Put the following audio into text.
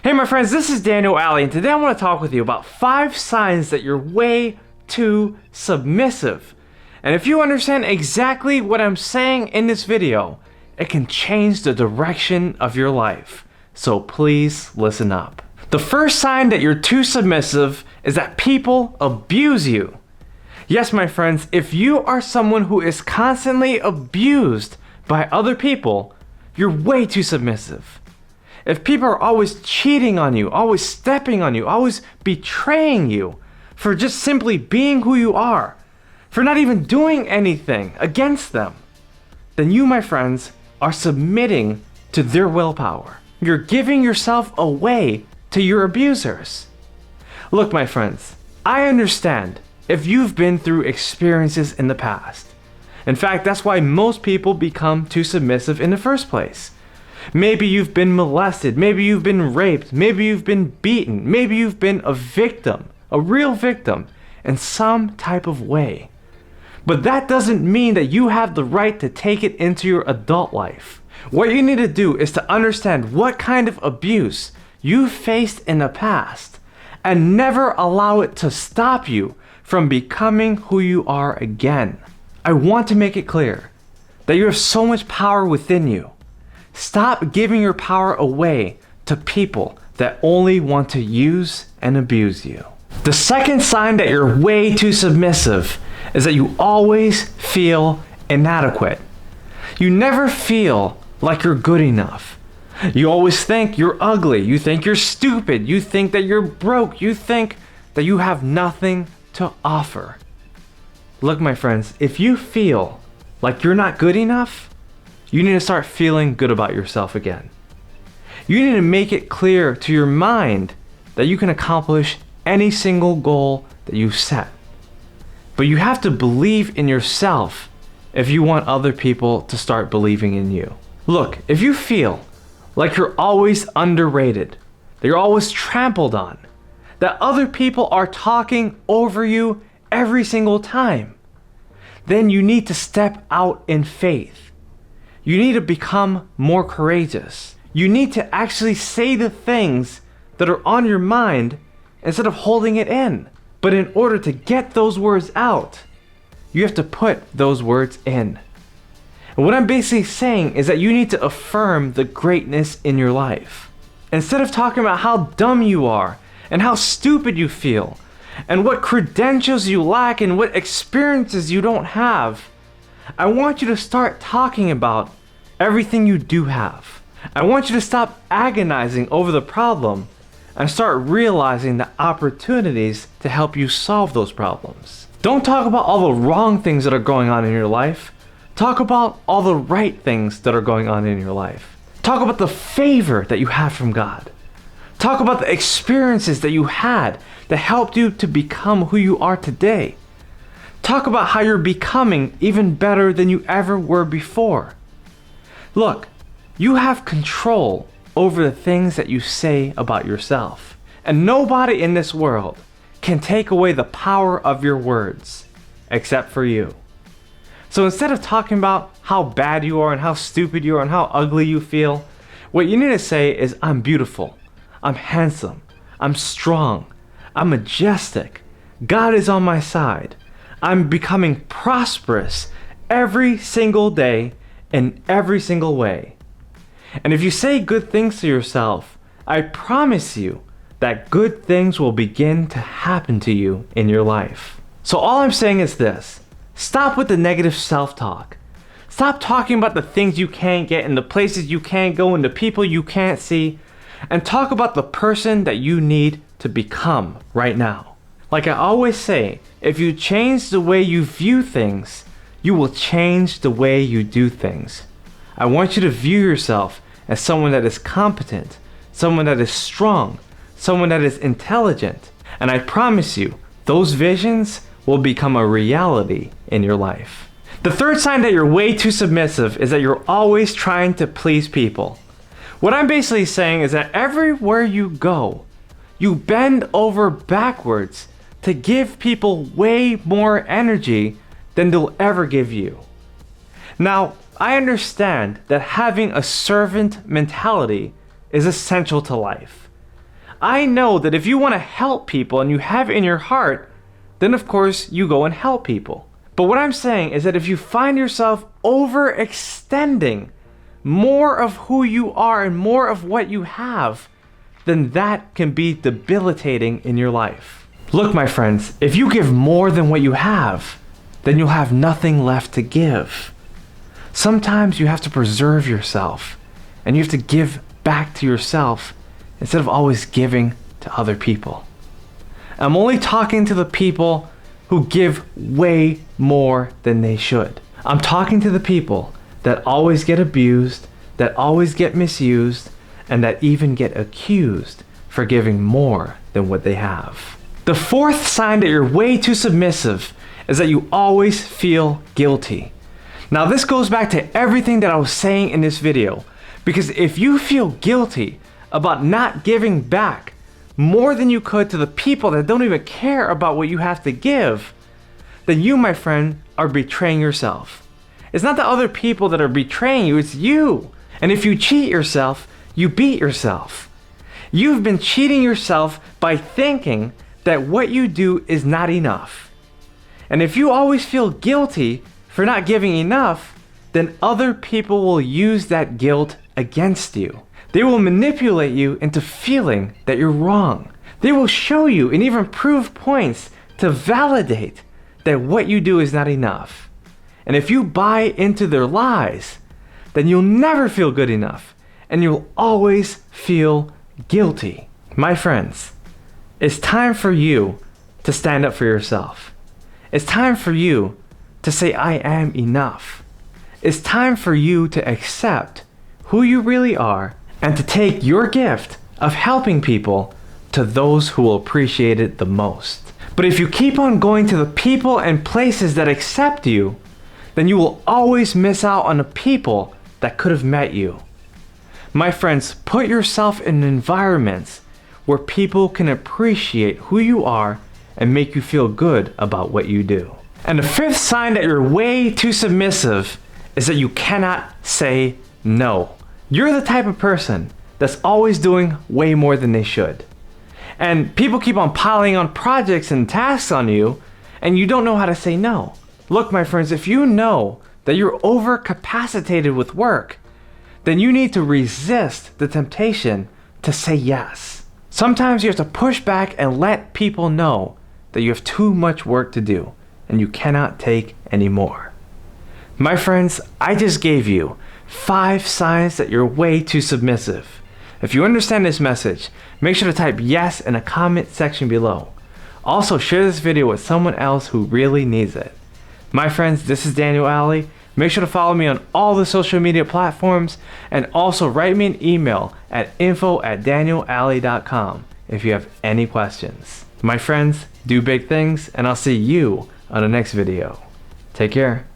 Hey my friends, this is Daniel Alley, and today I want to talk with you about 5 signs that you're way too submissive. And if you understand exactly what I'm saying in this video, it can change the direction of your life. So please listen up. The first sign that you're too submissive is that people abuse you. Yes, my friends, if you are someone who is constantly abused by other people, you're way too submissive. If people are always cheating on you, always stepping on you, always betraying you for just simply being who you are, for not even doing anything against them, then you, my friends, are submitting to their willpower. You're giving yourself away to your abusers. Look, my friends, I understand if you've been through experiences in the past. In fact, that's why most people become too submissive in the first place. Maybe you've been molested, maybe you've been raped, maybe you've been beaten, maybe you've been a victim, a real victim, in some type of way. But that doesn't mean that you have the right to take it into your adult life. What you need to do is to understand what kind of abuse you faced in the past and never allow it to stop you from becoming who you are again. I want to make it clear that you have so much power within you. Stop giving your power away to people that only want to use and abuse you. The second sign that you're way too submissive is that you always feel inadequate. You never feel like you're good enough. You always think you're ugly. You think you're stupid. You think that you're broke. You think that you have nothing to offer. Look, my friends, if you feel like you're not good enough, you need to start feeling good about yourself again. You need to make it clear to your mind that you can accomplish any single goal that you set. But you have to believe in yourself if you want other people to start believing in you. Look, if you feel like you're always underrated, that you're always trampled on, that other people are talking over you every single time, then you need to step out in faith. You need to become more courageous. You need to actually say the things that are on your mind instead of holding it in. But in order to get those words out, you have to put those words in. And what I'm basically saying is that you need to affirm the greatness in your life. Instead of talking about how dumb you are and how stupid you feel and what credentials you lack and what experiences you don't have, I want you to start talking about everything you do have. I want you to stop agonizing over the problem and start realizing the opportunities to help you solve those problems. Don't talk about all the wrong things that are going on in your life. Talk about all the right things that are going on in your life. Talk about the favor that you have from God. Talk about the experiences that you had that helped you to become who you are today. Talk about how you're becoming even better than you ever were before. Look, you have control over the things that you say about yourself. And nobody in this world can take away the power of your words except for you. So instead of talking about how bad you are and how stupid you are and how ugly you feel, what you need to say is, I'm beautiful, I'm handsome, I'm strong, I'm majestic, God is on my side, I'm becoming prosperous every single day in every single way. And if you say good things to yourself, I promise you that good things will begin to happen to you in your life. So all I'm saying is this: stop with the negative self-talk. Stop talking about the things you can't get and the places you can't go and the people you can't see, and talk about the person that you need to become right now. Like I always say, if you change the way you view things, you will change the way you do things. I want you to view yourself as someone that is competent, someone that is strong, someone that is intelligent, and I promise you, those visions will become a reality in your life. The third sign that you're way too submissive is that you're always trying to please people. What I'm basically saying is that everywhere you go, you bend over backwards to give people way more energy than they'll ever give you. Now, I understand that having a servant mentality is essential to life. I know that if you want to help people and you have it in your heart, then of course you go and help people. But what I'm saying is that if you find yourself overextending more of who you are and more of what you have, then that can be debilitating in your life. Look, my friends, if you give more than what you have, then you'll have nothing left to give. Sometimes you have to preserve yourself and you have to give back to yourself instead of always giving to other people. I'm only talking to the people who give way more than they should. I'm talking to the people that always get abused, that always get misused, and that even get accused for giving more than what they have. The fourth sign that you're way too submissive is that you always feel guilty. Now this goes back to everything that I was saying in this video, because if you feel guilty about not giving back more than you could to the people that don't even care about what you have to give, then you, my friend, are betraying yourself. It's not the other people that are betraying you, it's you. And if you cheat yourself, you beat yourself. You've been cheating yourself by thinking that what you do is not enough. And if you always feel guilty for not giving enough, then other people will use that guilt against you. They will manipulate you into feeling that you're wrong. They will show you and even prove points to validate that what you do is not enough. And if you buy into their lies, then you'll never feel good enough and you'll always feel guilty. My friends, it's time for you to stand up for yourself. It's time for you to say, I am enough. It's time for you to accept who you really are and to take your gift of helping people to those who will appreciate it the most. But if you keep on going to the people and places that accept you, then you will always miss out on the people that could have met you. My friends, put yourself in environments where people can appreciate who you are and make you feel good about what you do. And the fifth sign that you're way too submissive is that you cannot say no. You're the type of person that's always doing way more than they should. And people keep on piling on projects and tasks on you, and you don't know how to say no. Look, my friends, if you know that you're overcapacitated with work, then you need to resist the temptation to say yes. Sometimes you have to push back and let people know that you have too much work to do and you cannot take any more. My friends, I just gave you 5 signs that you're way too submissive. If you understand this message, make sure to type yes in the comment section below. Also, share this video with someone else who really needs it. My friends, this is Daniel Alley. Make sure to follow me on all the social media platforms and also write me an email at info@danielalley.com if you have any questions. My friends, do big things and I'll see you on the next video. Take care.